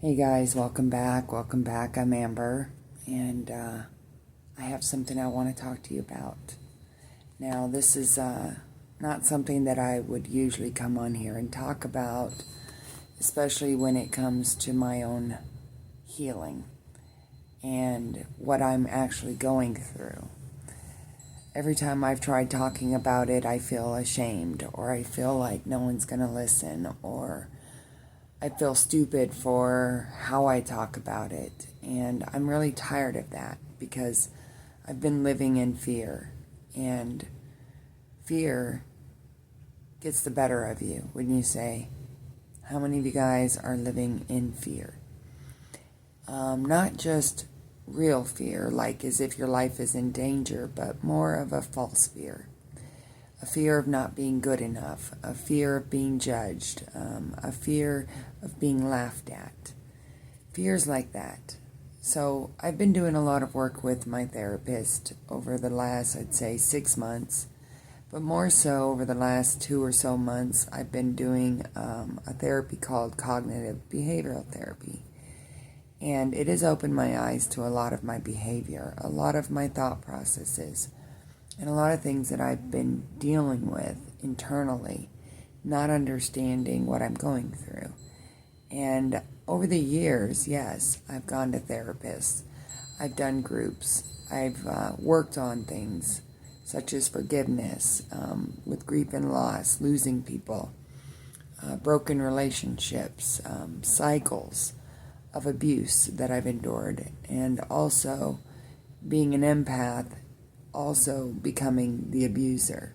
Hey guys, welcome back. Welcome back. I'm Amber, and I have something I want to talk to you about. Now, this is not something that I would usually come on here and talk about, especially when it comes to my own healing and what I'm actually going through. Every time I've tried talking about it, I feel ashamed, or I feel like no one's going to listen, or I feel stupid for how I talk about it, and I'm really tired of that because I've been living in fear, and fear gets the better of you, wouldn't you say? How many of you guys are living in fear? Not just real fear, like as if your life is in danger, but more of a false fear. A fear of not being good enough, a fear of being judged, a fear of being laughed at. Fears like that. So I've been doing a lot of work with my therapist over the last, I'd say, 6 months. But more so over the last 2 or so months, I've been doing a therapy called cognitive behavioral therapy. And it has opened my eyes to a lot of my behavior, a lot of my thought processes, and a lot of things that I've been dealing with internally, not understanding what I'm going through. And over the years, yes, I've gone to therapists. I've done groups. I've worked on things such as forgiveness, with grief and loss, losing people, broken relationships, cycles of abuse that I've endured, and also being an empath, also becoming the abuser.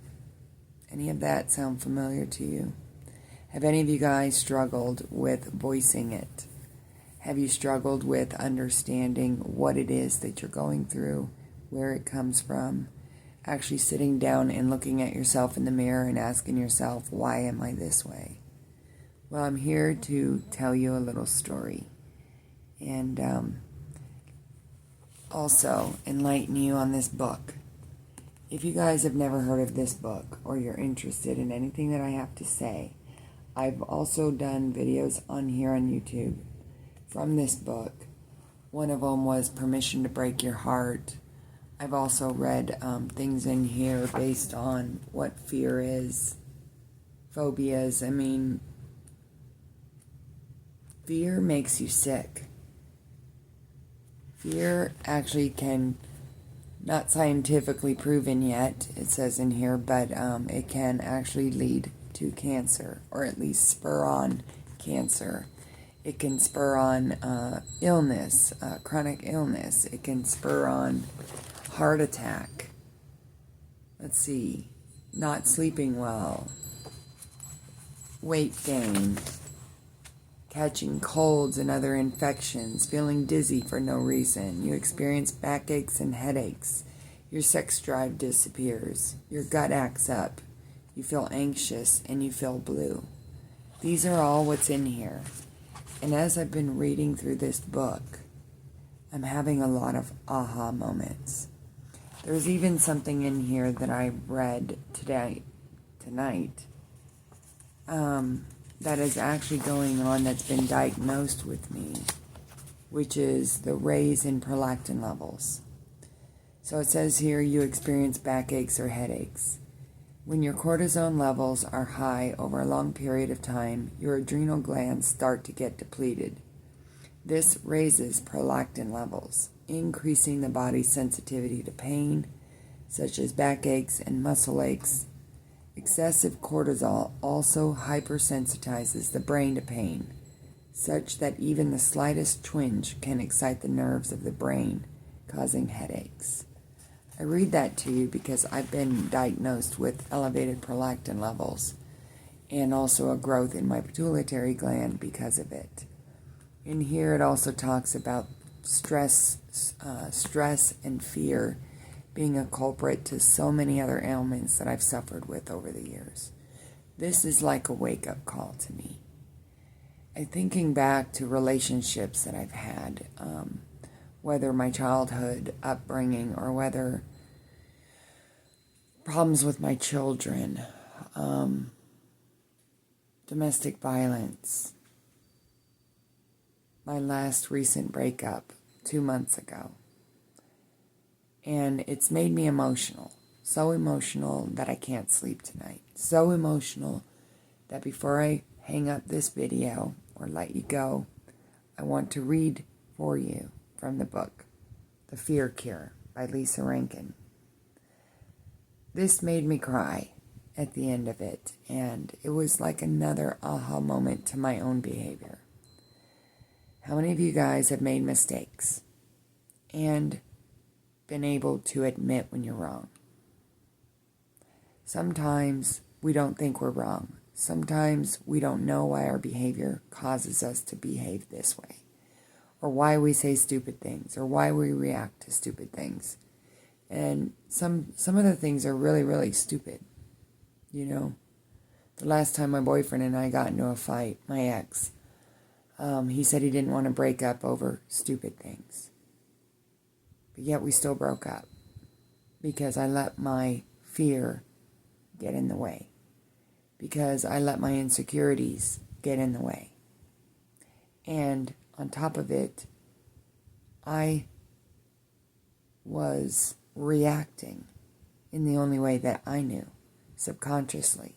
Any of that sound familiar to you? Have any of you guys struggled with voicing it? Have you struggled with understanding what it is that you're going through, where it comes from? Actually sitting down and looking at yourself in the mirror and asking yourself, why am I this way? Well, I'm here to tell you a little story and also enlighten you on this book. If you guys have never heard of this book, or you're interested in anything that I have to say, I've also done videos on here on YouTube from this book. One of them was Permission to Break Your Heart. I've also read things in here based on what fear is, phobias. I mean, fear makes you sick. Fear actually can, not scientifically proven yet, it says in here, but it can actually lead to cancer, or at least spur on cancer. It can spur on illness, chronic illness. It can spur on heart attack. Let's see, not sleeping well, weight gain, catching colds and other infections, feeling dizzy for no reason. You experience backaches and headaches. Your sex drive disappears. Your gut acts up. You feel anxious and you feel blue. These are all what's in here. And as I've been reading through this book, I'm having a lot of aha moments. There's even something in here that I read tonight, that is actually going on, that's been diagnosed with me, which is the raise in prolactin levels. So it says here, you experience backaches or headaches. When your cortisone levels are high over a long period of time, your adrenal glands start to get depleted. This raises prolactin levels, increasing the body's sensitivity to pain, such as backaches and muscle aches. Excessive cortisol also hypersensitizes the brain to pain, such that even the slightest twinge can excite the nerves of the brain, causing headaches. I read that to you because I've been diagnosed with elevated prolactin levels and also a growth in my pituitary gland because of it. In here it also talks about stress and fear being a culprit to so many other ailments that I've suffered with over the years. This is like a wake-up call to me. And thinking back to relationships that I've had, whether my childhood upbringing or whether problems with my children, domestic violence, my last recent breakup 2 months ago. And it's made me emotional. So emotional that I can't sleep tonight. So emotional that before I hang up this video or let you go, I want to read for you from the book, The Fear Cure by Lisa Rankin. This made me cry at the end of it, and it was like another aha moment to my own behavior. How many of you guys have made mistakes and been able to admit when you're wrong? Sometimes we don't think we're wrong. Sometimes we don't know why our behavior causes us to behave this way, or why we say stupid things, or why we react to stupid things. And some of the things are really, really stupid. You know, the last time my boyfriend and I got into a fight, my ex, he said he didn't want to break up over stupid things. But yet we still broke up because I let my fear get in the way. Because I let my insecurities get in the way. And on top of it, I was reacting in the only way that I knew, subconsciously,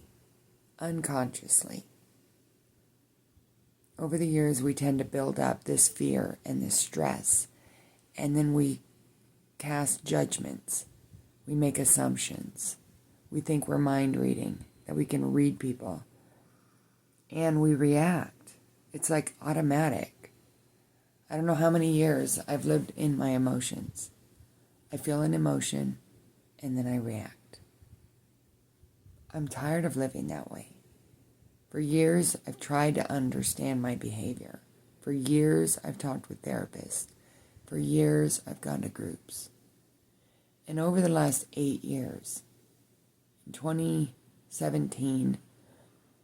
unconsciously. Over the years, we tend to build up this fear and this stress, and then we cast judgments. We make assumptions. We think we're mind reading, that we can read people, and we react. It's like automatic. I don't know how many years I've lived in my emotions. I feel an emotion, and then I react. I'm tired of living that way. For years, I've tried to understand my behavior. For years, I've talked with therapists. For years, I've gone to groups. And over the last 8 years, in 2017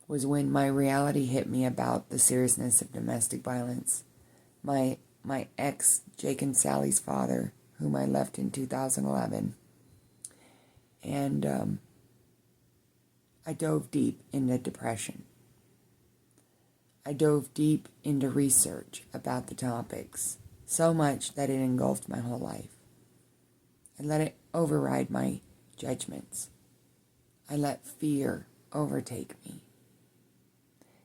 was when my reality hit me about the seriousness of domestic violence. My ex, Jake and Sally's father, whom I left in 2011. And I dove deep into depression. I dove deep into research about the topics, so much that it engulfed my whole life. I let it override my judgments. I let fear overtake me.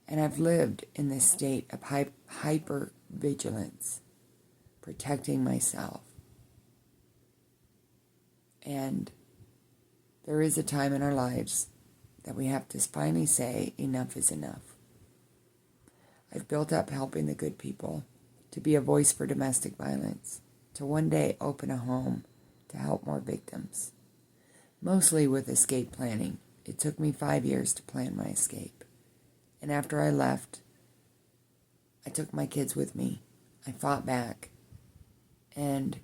And I've lived in this state of hyper-vigilance, protecting myself. And there is a time in our lives that we have to finally say, enough is enough. I've built up helping the good people, to be a voice for domestic violence, to one day open a home to help more victims. Mostly with escape planning. It took me 5 years to plan my escape. And after I left, I took my kids with me. I fought back. And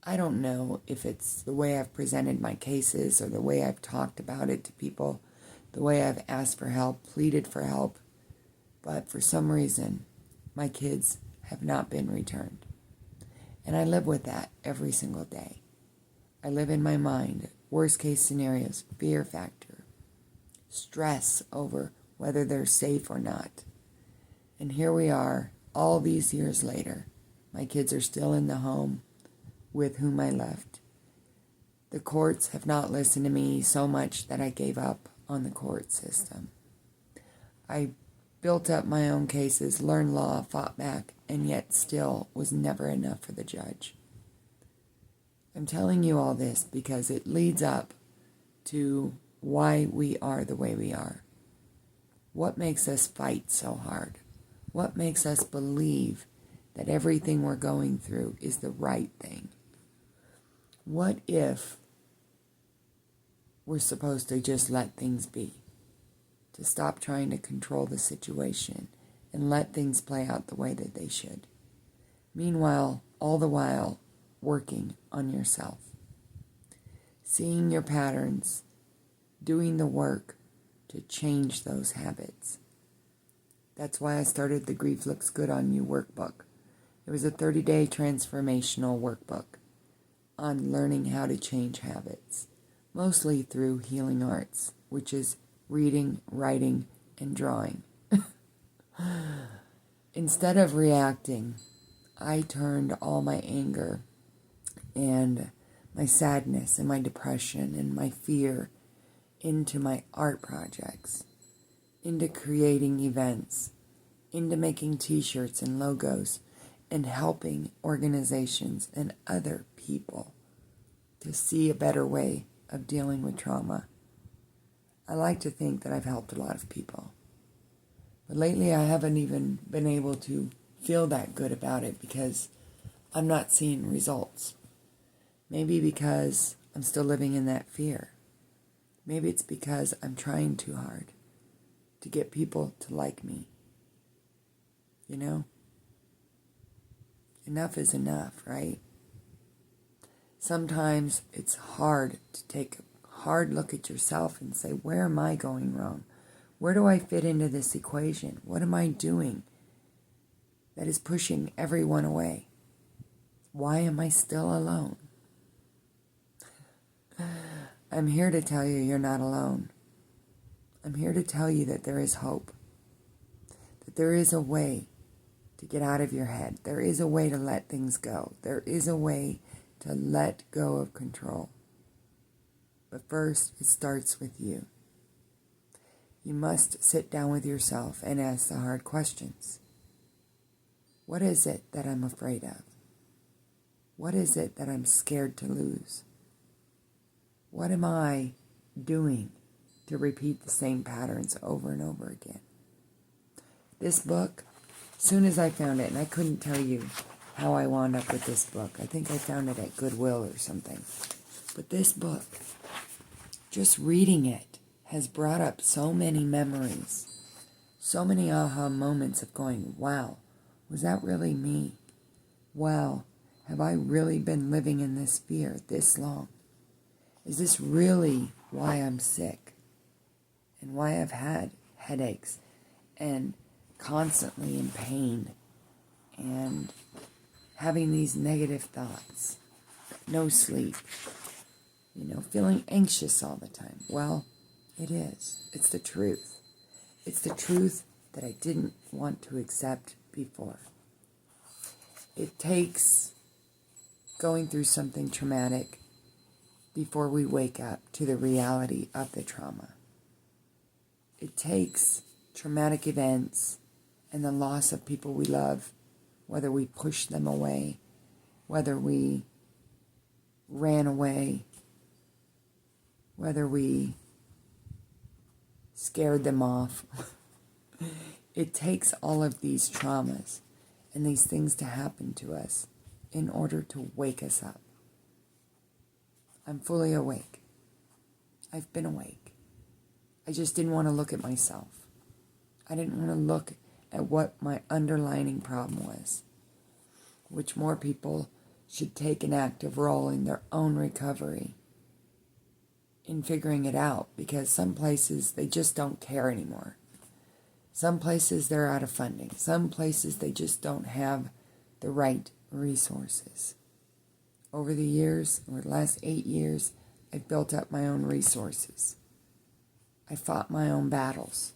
I don't know if it's the way I've presented my cases or the way I've talked about it to people, the way I've asked for help, pleaded for help. But for some reason, my kids have not been returned. And I live with that every single day. I live in my mind, worst case scenarios, fear factor, stress over whether they're safe or not. And here we are, all these years later. My kids are still in the home with whom I left. The courts have not listened to me so much that I gave up on the court system. I built up my own cases, learned law, fought back, and yet still was never enough for the judge. I'm telling you all this because it leads up to why we are the way we are. What makes us fight so hard? What makes us believe that everything we're going through is the right thing? What if we're supposed to just let things be? To stop trying to control the situation and let things play out the way that they should. Meanwhile, all the while, working on yourself. Seeing your patterns, doing the work to change those habits. That's why I started the Grief Looks Good on You workbook. It was a 30-day transformational workbook on learning how to change habits, mostly through healing arts, which is reading, writing, and drawing. Instead of reacting, I turned all my anger and my sadness and my depression and my fear into my art projects, into creating events, into making t-shirts and logos, and helping organizations and other people to see a better way of dealing with trauma. I like to think that I've helped a lot of people. But lately I haven't even been able to feel that good about it because I'm not seeing results. Maybe because I'm still living in that fear. Maybe it's because I'm trying too hard to get people to like me. You know? Enough is enough, right? Sometimes it's hard to take a hard look at yourself and say, where am I going wrong? Where do I fit into this equation? What am I doing that is pushing everyone away? Why am I still alone? I'm here to tell you you're not alone. I'm here to tell you that there is hope. That there is a way to get out of your head. There is a way to let things go. There is a way to let go of control. But first, it starts with you. You must sit down with yourself and ask the hard questions. What is it that I'm afraid of? What is it that I'm scared to lose? What am I doing to repeat the same patterns over and over again? This book, as soon as I found it, and I couldn't tell you how I wound up with this book. I think I found it at Goodwill or something. But this book, just reading it, has brought up so many memories, so many aha moments of going, wow, was that really me? Wow, have I really been living in this fear this long? Is this really why I'm sick? And why I've had headaches and constantly in pain and having these negative thoughts, no sleep, feeling anxious all the time? Well, it is. It's the truth. It's the truth that I didn't want to accept before. It takes going through something traumatic before we wake up to the reality of the trauma. It takes traumatic events and the loss of people we love, whether we pushed them away, whether we ran away, whether we scared them off. It takes all of these traumas and these things to happen to us in order to wake us up. I'm fully awake. I've been awake. I just didn't want to look at myself. I didn't want to look at what my underlying problem was, which more people should take an active role in their own recovery, in figuring it out, because some places they just don't care anymore. Some places they're out of funding. Some places they just don't have the right resources. Over the years, over the last 8 years, I've built up my own resources. I fought my own battles.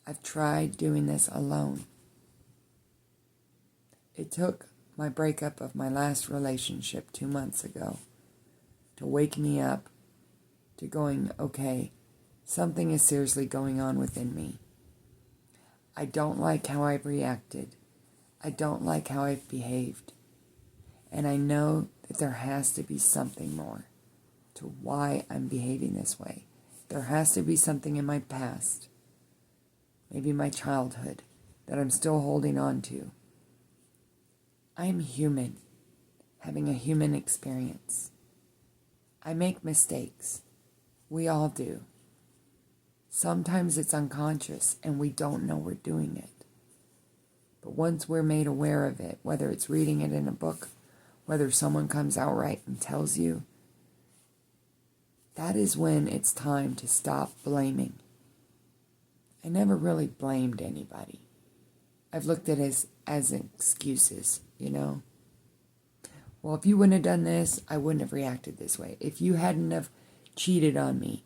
I've tried doing this alone. It took my breakup of my last relationship 2 months ago to wake me up to going, okay, something is seriously going on within me. I don't like how I've reacted. I don't like how I've behaved. And I know that there has to be something more to why I'm behaving this way. There has to be something in my past, maybe my childhood, that I'm still holding on to. I'm human, having a human experience. I make mistakes. We all do. Sometimes it's unconscious and we don't know we're doing it. But once we're made aware of it, whether it's reading it in a book, whether someone comes outright and tells you, that is when it's time to stop blaming. I never really blamed anybody. I've looked at it as excuses, Well, if you wouldn't have done this, I wouldn't have reacted this way. If you hadn't have cheated on me,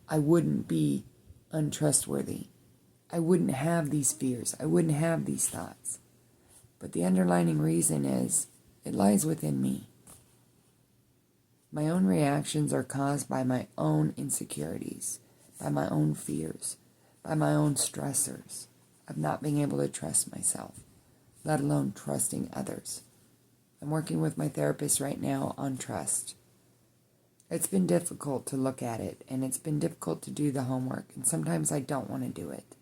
I wouldn't be untrustworthy. I wouldn't have these fears. I wouldn't have these thoughts. But the underlying reason is it lies within me. My own reactions are caused by my own insecurities, by my own fears, by my own stressors of not being able to trust myself, let alone trusting others. I'm working with my therapist right now on trust. It's been difficult to look at it, and it's been difficult to do the homework, and sometimes I don't want to do it.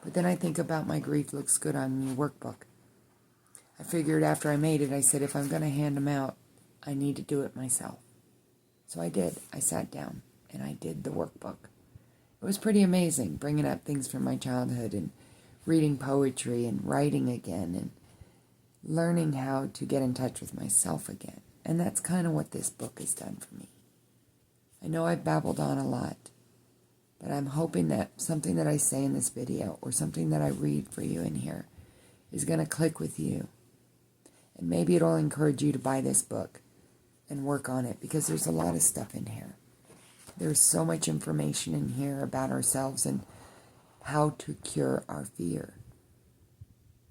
But then I think about my Grief Looks Good on Me workbook. I figured after I made it, I said, if I'm going to hand them out, I need to do it myself. So I did. I sat down and I did the workbook. It was pretty amazing, bringing up things from my childhood and reading poetry and writing again and learning how to get in touch with myself again. And that's kind of what this book has done for me. I know I've babbled on a lot, but I'm hoping that something that I say in this video or something that I read for you in here is going to click with you. And maybe it'll encourage you to buy this book and work on it, because there's a lot of stuff in here. There's so much information in here about ourselves and how to cure our fear,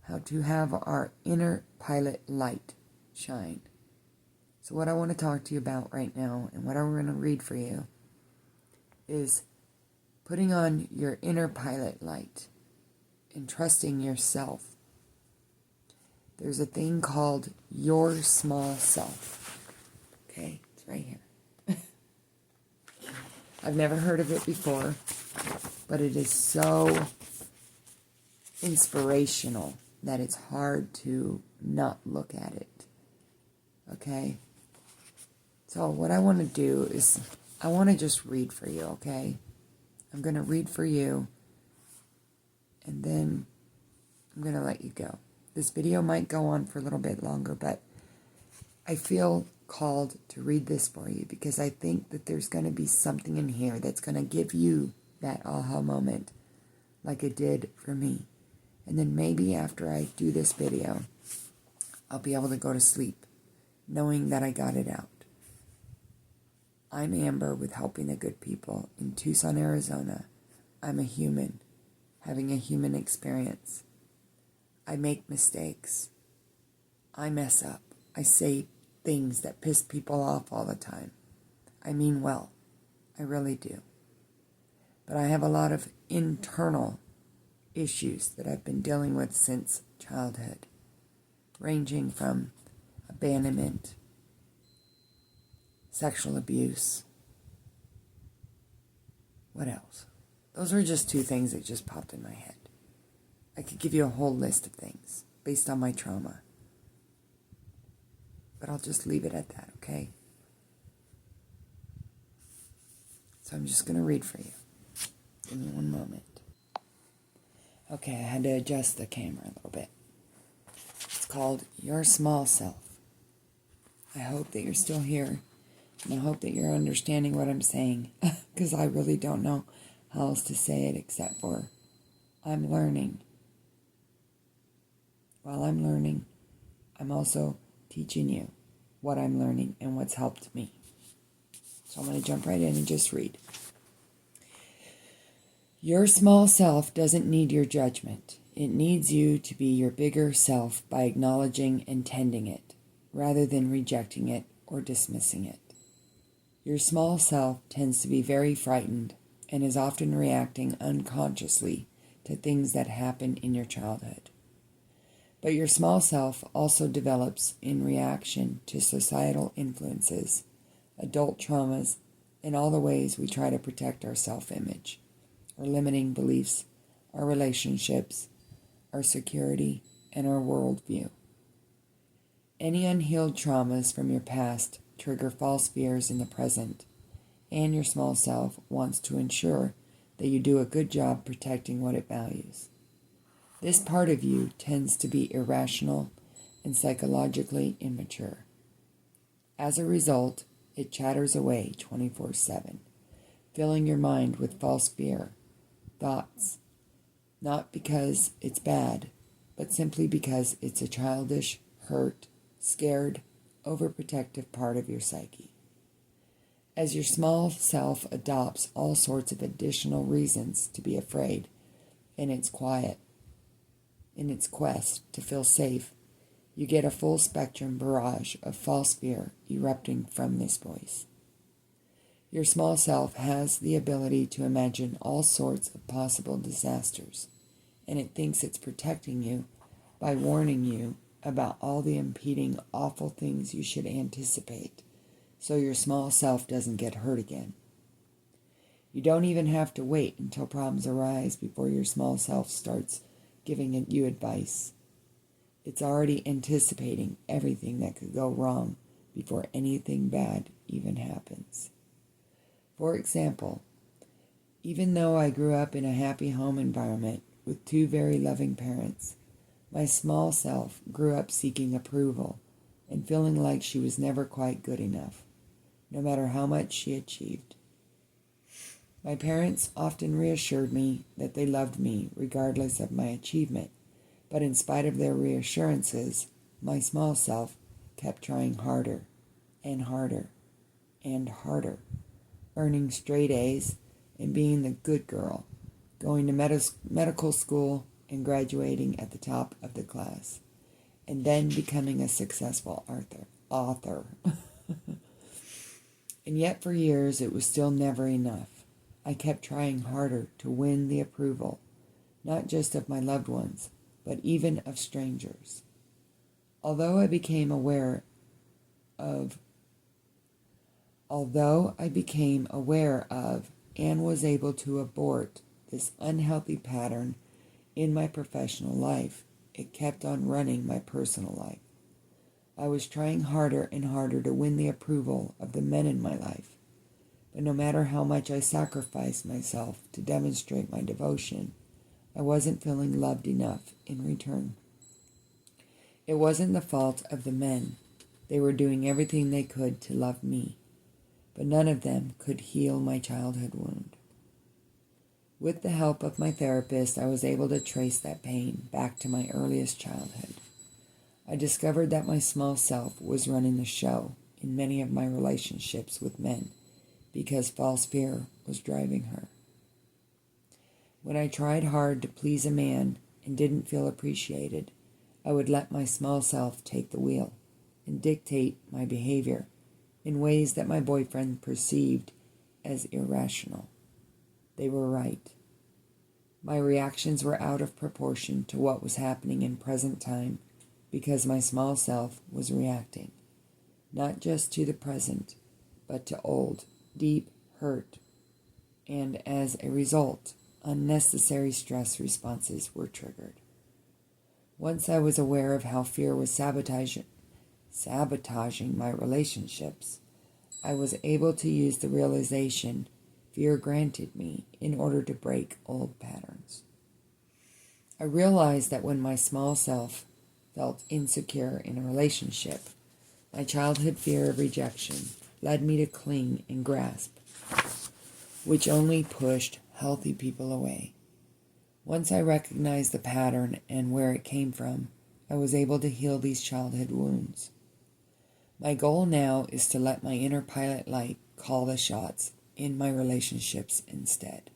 how to have our inner pilot light shine. So what I want to talk to you about right now, and what I'm going to read for you, is putting on your inner pilot light and trusting yourself. There's a thing called your small self. Okay, it's right here. I've never heard of it before, but it is so inspirational that it's hard to not look at it. Okay? So what I want to do is, I want to just read for you, okay? I'm going to read for you, and then I'm going to let you go. This video might go on for a little bit longer, but I feel called to read this for you because I think that there's going to be something in here that's going to give you that aha moment like it did for me. And then maybe after I do this video, I'll be able to go to sleep knowing that I got it out. I'm Amber with Helping the Good People in Tucson, Arizona. I'm a human, having a human experience. I make mistakes. I mess up. I say things that piss people off all the time. I mean well. I really do. But I have a lot of internal issues that I've been dealing with since childhood, ranging from abandonment, sexual abuse. What else? Those are just two things that just popped in my head. I could give you a whole list of things based on my trauma. But I'll just leave it at that, okay? So I'm just going to read for you. Give me one moment. Okay, I had to adjust the camera a little bit. It's called Your Small Self. I hope that you're still here. And I hope that you're understanding what I'm saying. Because I really don't know how else to say it except for I'm learning. While I'm learning, I'm also teaching you what I'm learning and what's helped me. So I'm going to jump right in and just read. Your small self doesn't need your judgment. It needs you to be your bigger self by acknowledging and tending it, rather than rejecting it or dismissing it. Your small self tends to be very frightened and is often reacting unconsciously to things that happen in your childhood. But your small self also develops in reaction to societal influences, adult traumas, and all the ways we try to protect our self-image, our limiting beliefs, our relationships, our security, and our worldview. Any unhealed traumas from your past trigger false fears in the present, and your small self wants to ensure that you do a good job protecting what it values. This part of you tends to be irrational and psychologically immature. As a result, it chatters away 24/7, filling your mind with false fear, thoughts, not because it's bad, but simply because it's a childish, hurt, scared, overprotective part of your psyche. As your small self adopts all sorts of additional reasons to be afraid, in its quiet, in its quest to feel safe, you get a full spectrum barrage of false fear erupting from this voice. Your small self has the ability to imagine all sorts of possible disasters, and it thinks it's protecting you by warning you about all the impeding awful things you should anticipate, so your small self doesn't get hurt again. You don't even have to wait until problems arise before your small self starts giving you advice. It's already anticipating everything that could go wrong before anything bad even happens. For example, even though I grew up in a happy home environment with two very loving parents, my small self grew up seeking approval and feeling like she was never quite good enough, no matter how much she achieved. My parents often reassured me that they loved me regardless of my achievement, but in spite of their reassurances, my small self kept trying harder and harder and harder, earning straight A's and being the good girl, going to medical school and graduating at the top of the class, and then becoming a successful author. And yet for years it was still never enough. I kept trying harder to win the approval, not just of my loved ones, but even of strangers. Although I became aware of and was able to abort this unhealthy pattern in my professional life, it kept on running my personal life. I was trying harder and harder to win the approval of the men in my life, but no matter how much I sacrificed myself to demonstrate my devotion, I wasn't feeling loved enough in return. It wasn't the fault of the men. They were doing everything they could to love me, but none of them could heal my childhood wound. With the help of my therapist, I was able to trace that pain back to my earliest childhood. I discovered that my small self was running the show in many of my relationships with men because false fear was driving her. When I tried hard to please a man and didn't feel appreciated, I would let my small self take the wheel and dictate my behavior in ways that my boyfriend perceived as irrational. They were right. My reactions were out of proportion to what was happening in present time because my small self was reacting, not just to the present, but to old, deep hurt, and as a result, unnecessary stress responses were triggered. Once I was aware of how fear was sabotaging my relationships, I was able to use the realization fear granted me in order to break old patterns. I realized that when my small self felt insecure in a relationship, my childhood fear of rejection led me to cling and grasp, which only pushed healthy people away. Once I recognized the pattern and where it came from, I was able to heal these childhood wounds. My goal now is to let my inner pilot light call the shots in my relationships instead.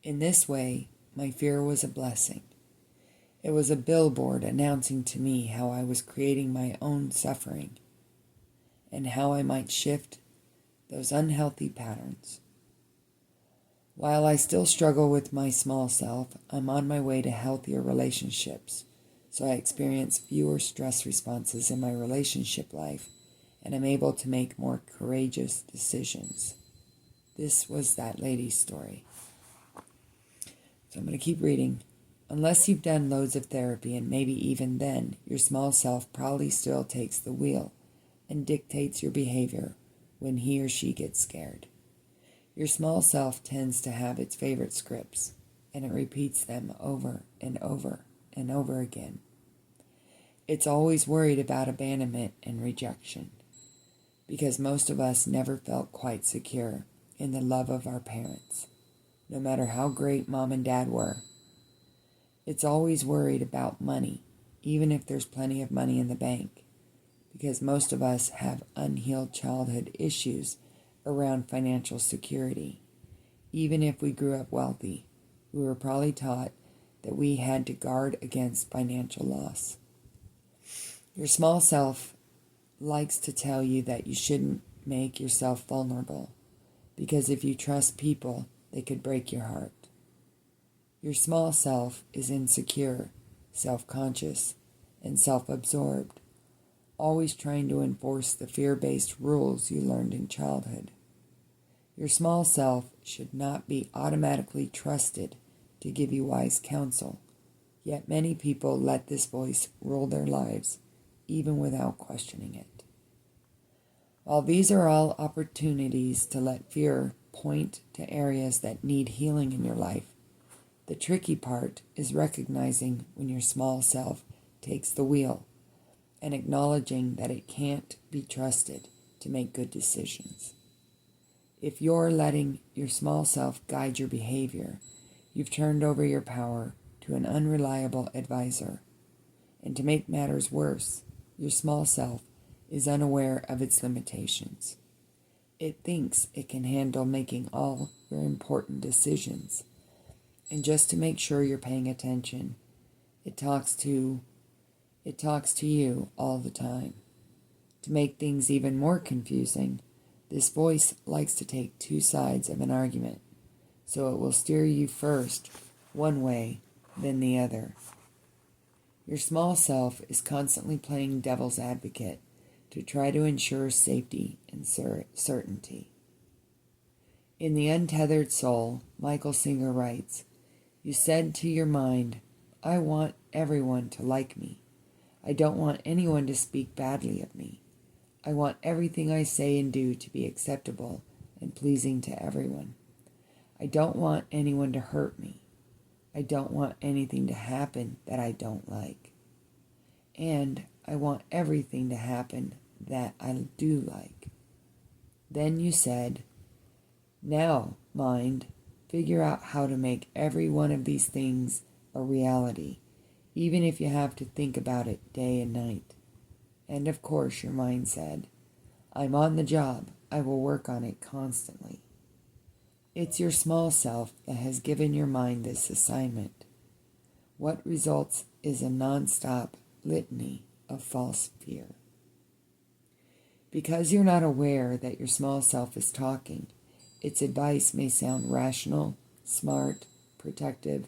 In this way, my fear was a blessing. It was a billboard announcing to me how I was creating my own suffering and how I might shift those unhealthy patterns. While I still struggle with my small self, I'm on my way to healthier relationships, so I experience fewer stress responses in my relationship life, and I'm able to make more courageous decisions. This was that lady's story. So I'm going to keep reading. Unless you've done loads of therapy, and maybe even then, your small self probably still takes the wheel and dictates your behavior when he or she gets scared. Your small self tends to have its favorite scripts, and it repeats them over and over and over again. It's always worried about abandonment and rejection, because most of us never felt quite secure in the love of our parents, no matter how great mom and dad were. It's always worried about money, even if there's plenty of money in the bank, because most of us have unhealed childhood issues around financial security, even if we grew up wealthy. we were probably taught that we had to guard against financial loss. Your small self likes to tell you that you shouldn't make yourself vulnerable, because if you trust people, they could break your heart. Your small self is insecure, self-conscious, and self-absorbed, always trying to enforce the fear-based rules you learned in childhood. Your small self should not be automatically trusted to give you wise counsel, yet many people let this voice rule their lives, even without questioning it. While these are all opportunities to let fear point to areas that need healing in your life, the tricky part is recognizing when your small self takes the wheel and acknowledging that it can't be trusted to make good decisions. If you're letting your small self guide your behavior, you've turned over your power to an unreliable advisor. And to make matters worse, your small self is unaware of its limitations. It thinks it can handle making all your important decisions. And just to make sure you're paying attention, it talks to you all the time. To make things even more confusing, this voice likes to take two sides of an argument, so it will steer you first one way, then the other. Your small self is constantly playing devil's advocate to try to ensure safety and certainty. In The Untethered Soul, Michael Singer writes, "You said to your mind, I want everyone to like me. I don't want anyone to speak badly of me. I want everything I say and do to be acceptable and pleasing to everyone. I don't want anyone to hurt me. I don't want anything to happen that I don't like. And I want everything to happen that I do like." Then you said, "Now, mind, figure out how to make every one of these things a reality, even if you have to think about it day and night." And of course your mind said, "I'm on the job. I will work on it constantly." It's your small self that has given your mind this assignment. What results is a non-stop litany of false fear. Because you're not aware that your small self is talking, its advice may sound rational, smart, protective,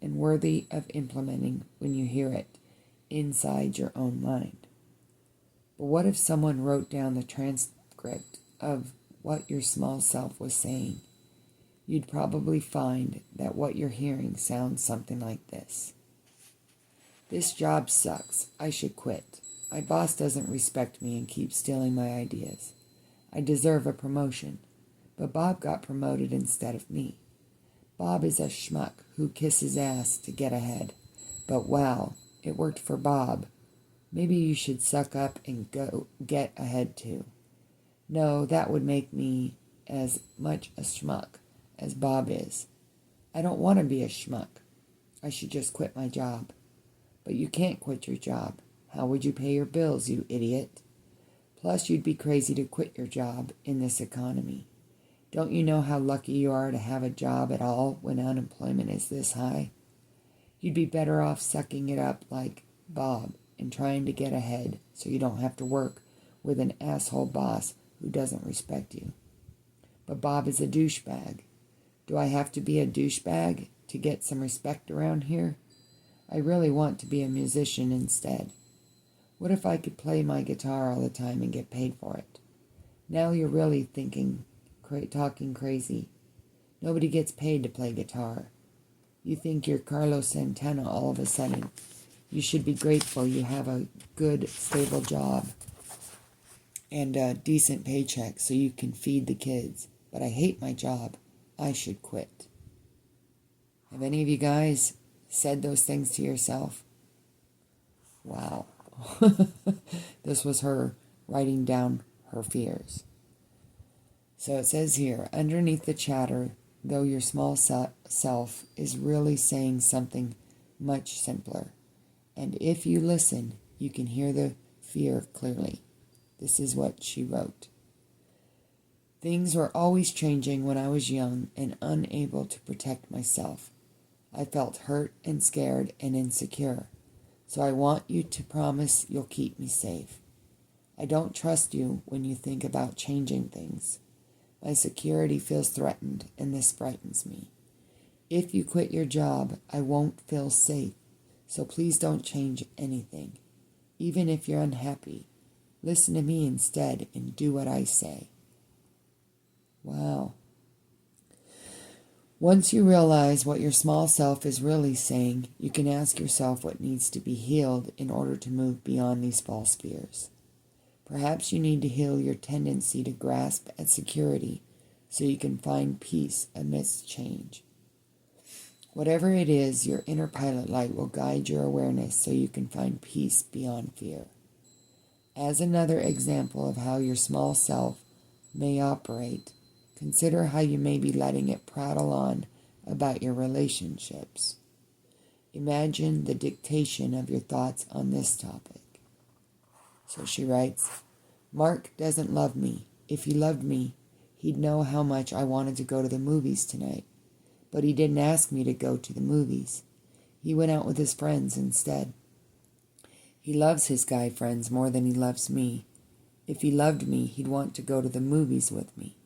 and worthy of implementing when you hear it inside your own mind. But what if someone wrote down the transcript of what your small self was saying? You'd probably find that what you're hearing sounds something like this. "This job sucks. I should quit. My boss doesn't respect me and keeps stealing my ideas. I deserve a promotion, but Bob got promoted instead of me. Bob is a schmuck who kisses ass to get ahead. But wow, it worked for Bob. Maybe you should suck up and go get ahead too. No, that would make me as much a schmuck as Bob is. I don't want to be a schmuck. I should just quit my job." But you can't quit your job. How would you pay your bills, you idiot? Plus, you'd be crazy to quit your job in this economy. Don't you know how lucky you are to have a job at all when unemployment is this high? You'd be better off sucking it up like Bob and trying to get ahead so you don't have to work with an asshole boss who doesn't respect you. But Bob is a douchebag. Do I have to be a douchebag to get some respect around here? I really want to be a musician instead. What if I could play my guitar all the time and get paid for it? Now you're really talking crazy. Nobody gets paid to play guitar. You think you're Carlos Santana all of a sudden. You should be grateful you have a good, stable job and a decent paycheck so you can feed the kids. But I hate my job. I should quit." Have any of you guys said those things to yourself? Wow. This was her writing down her fears. So it says here, underneath the chatter, though your small self is really saying something much simpler. And if you listen, you can hear the fear clearly. This is what she wrote. "Things were always changing when I was young and unable to protect myself. I felt hurt and scared and insecure. So I want you to promise you'll keep me safe. I don't trust you when you think about changing things. My security feels threatened, and this frightens me. If you quit your job, I won't feel safe. So please don't change anything. Even if you're unhappy, listen to me instead and do what I say. Wow. Once you realize what your small self is really saying, you can ask yourself what needs to be healed in order to move beyond these false fears. Perhaps you need to heal your tendency to grasp at security so you can find peace amidst change. Whatever it is, your inner pilot light will guide your awareness so you can find peace beyond fear. As another example of how your small self may operate, consider how you may be letting it prattle on about your relationships. Imagine the dictation of your thoughts on this topic. So she writes, Mark doesn't love me. If he loved me, he'd know how much I wanted to go to the movies tonight. But he didn't ask me to go to the movies. He went out with his friends instead. He loves his guy friends more than he loves me. If he loved me, he'd want to go to the movies with me.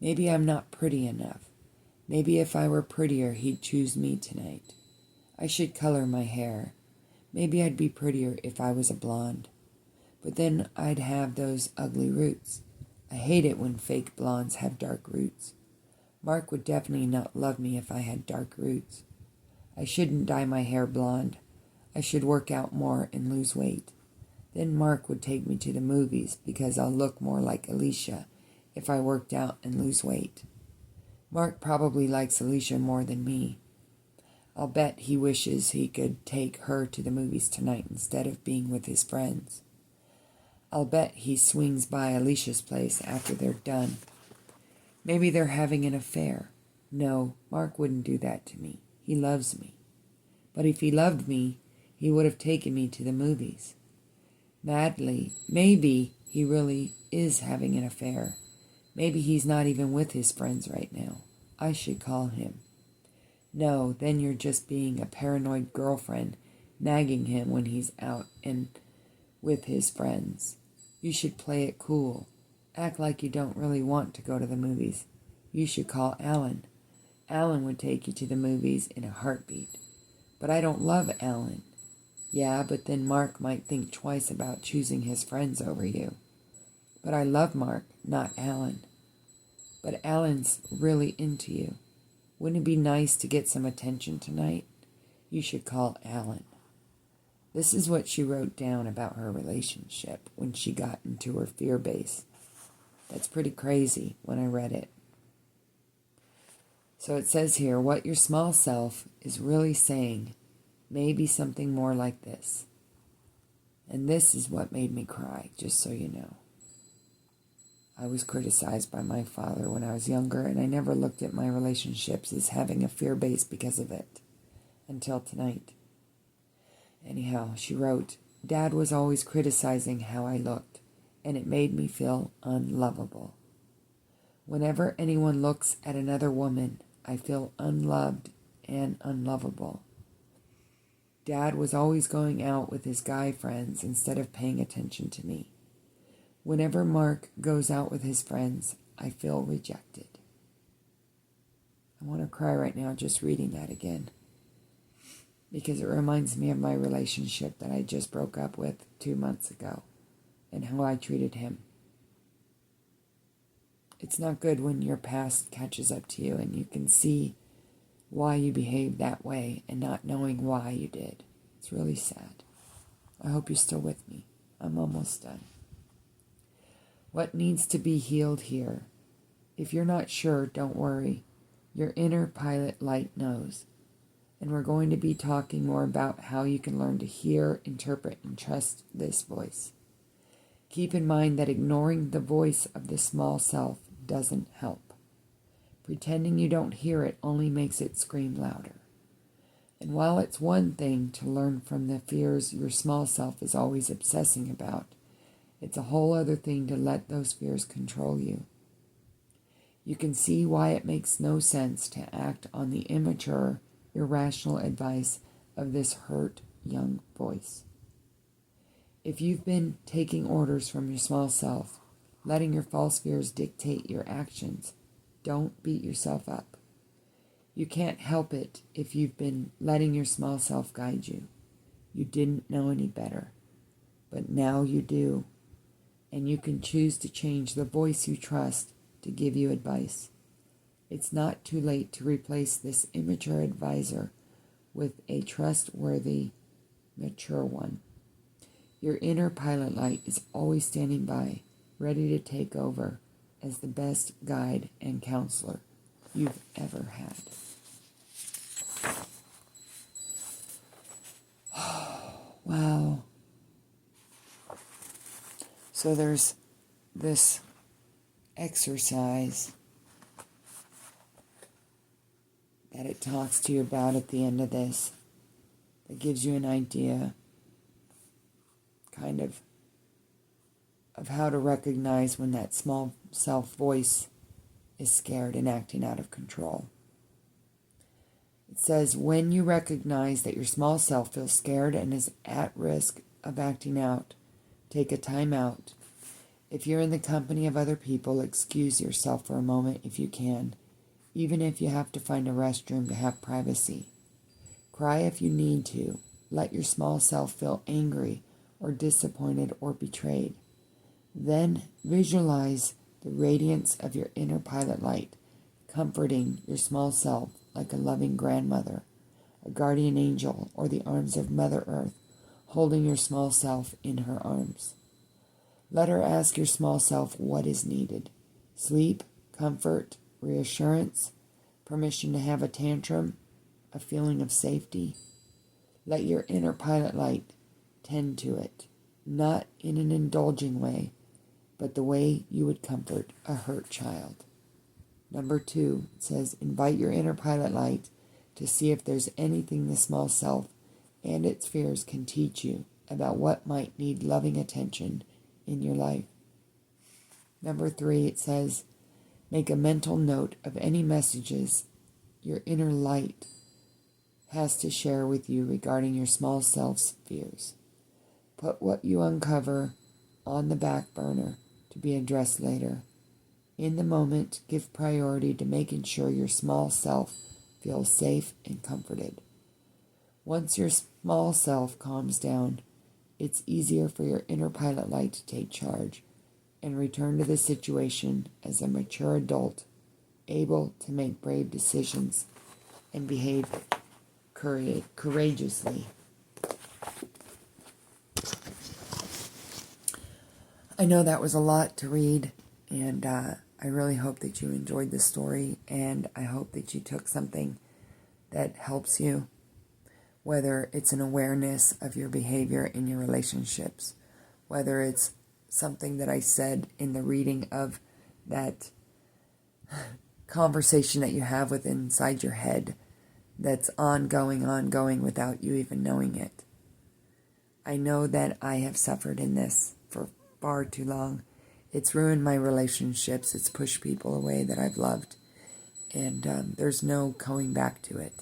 Maybe I'm not pretty enough. Maybe if I were prettier, he'd choose me tonight. I should color my hair. Maybe I'd be prettier if I was a blonde. But then I'd have those ugly roots. I hate it when fake blondes have dark roots. Mark would definitely not love me if I had dark roots. I shouldn't dye my hair blonde. I should work out more and lose weight. Then Mark would take me to the movies because I'll look more like Alicia if I worked out and lose weight. Mark probably likes Alicia more than me. I'll bet he wishes he could take her to the movies tonight instead of being with his friends. I'll bet he swings by Alicia's place after they're done. Maybe they're having an affair. No, Mark wouldn't do that to me. He loves me. But if he loved me, he would have taken me to the movies. Maybe he really is having an affair. Maybe he's not even with his friends right now. I should call him. No, then you're just being a paranoid girlfriend, nagging him when he's out and with his friends. You should play it cool. Act like you don't really want to go to the movies. You should call Alan. Alan would take you to the movies in a heartbeat. But I don't love Alan. Yeah, but then Mark might think twice about choosing his friends over you. But I love Mark, not Alan. But Alan's really into you. Wouldn't it be nice to get some attention tonight? You should call Alan. This is what she wrote down about her relationship when she got into her fear base. That's pretty crazy when I read it. So it says here, what your small self is really saying may be something more like this. And this is what made me cry, just so you know. I was criticized by my father when I was younger, and I never looked at my relationships as having a fear base because of it, until tonight. Anyhow, she wrote, Dad was always criticizing how I looked, and it made me feel unlovable. Whenever anyone looks at another woman, I feel unloved and unlovable. Dad was always going out with his guy friends instead of paying attention to me. Whenever Mark goes out with his friends, I feel rejected. I want to cry right now just reading that again, because it reminds me of my relationship that I just broke up with 2 months ago and how I treated him. It's not good when your past catches up to you and you can see why you behaved that way and not knowing why you did. It's really sad. I hope you're still with me. I'm almost done. What needs to be healed here? If you're not sure, don't worry. Your inner pilot light knows. And we're going to be talking more about how you can learn to hear, interpret, and trust this voice. Keep in mind that ignoring the voice of the small self doesn't help. Pretending you don't hear it only makes it scream louder. And while it's one thing to learn from the fears your small self is always obsessing about, it's a whole other thing to let those fears control you. You can see why it makes no sense to act on the immature, irrational advice of this hurt young voice. If you've been taking orders from your small self, letting your false fears dictate your actions, don't beat yourself up. You can't help it if you've been letting your small self guide you. You didn't know any better, but now you do, and you can choose to change the voice you trust to give you advice. It's not too late to replace this immature advisor with a trustworthy, mature one. Your inner pilot light is always standing by, ready to take over as the best guide and counselor you've ever had. Wow. So there's this exercise that it talks to you about at the end of this that gives you an idea kind of how to recognize when that small self voice is scared and acting out of control. It says, when you recognize that your small self feels scared and is at risk of acting out, take a time out. If you're in the company of other people, excuse yourself for a moment if you can, even if you have to find a restroom to have privacy. Cry if you need to. Let your small self feel angry or disappointed or betrayed. Then visualize the radiance of your inner pilot light, comforting your small self like a loving grandmother, a guardian angel, or the arms of Mother Earth, holding your small self in her arms. Let her ask your small self what is needed: sleep, comfort, reassurance, permission to have a tantrum, a feeling of safety. Let your inner pilot light tend to it, not in an indulging way, but the way you would comfort a hurt child. Number 2, it says, invite your inner pilot light to see if there's anything the small self and its fears can teach you about what might need loving attention in your life. Number 3, it says, make a mental note of any messages your inner light has to share with you regarding your small self's fears. Put what you uncover on the back burner to be addressed later. In the moment, give priority to making sure your small self feels safe and comforted. Once your small self calms down, it's easier for your inner pilot light to take charge and return to the situation as a mature adult, able to make brave decisions and behave courageously. I know that was a lot to read, and I really hope that you enjoyed this story, and I hope that you took something that helps you, whether it's an awareness of your behavior in your relationships, whether it's something that I said in the reading of that conversation that you have with inside your head that's ongoing without you even knowing it. I know that I have suffered in this for far too long. It's ruined my relationships. It's pushed people away that I've loved. And there's no going back to it.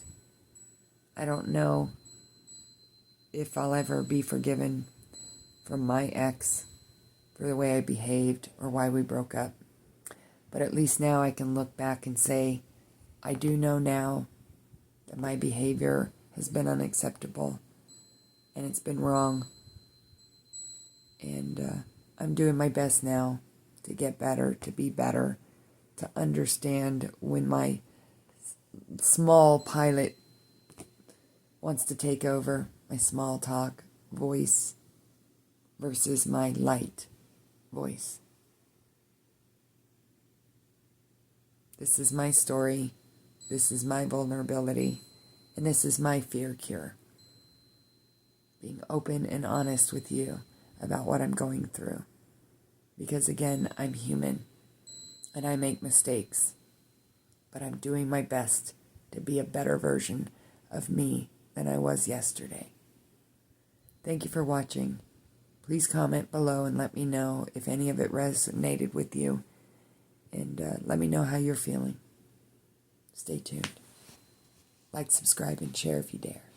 I don't know if I'll ever be forgiven from my ex for the way I behaved or why we broke up. But at least now I can look back and say, I do know now that my behavior has been unacceptable and it's been wrong. And I'm doing my best now to get better, to be better, to understand when my small pilot wants to take over, my small talk voice versus my light voice. This is my story. This is my vulnerability. And this is my fear cure. Being open and honest with you about what I'm going through. Because again, I'm human. And I make mistakes. But I'm doing my best to be a better version of me than I was yesterday. Thank you for watching. Please comment below and let me know if any of it resonated with you. And let me know how you're feeling. Stay tuned. Like, subscribe, and share if you dare.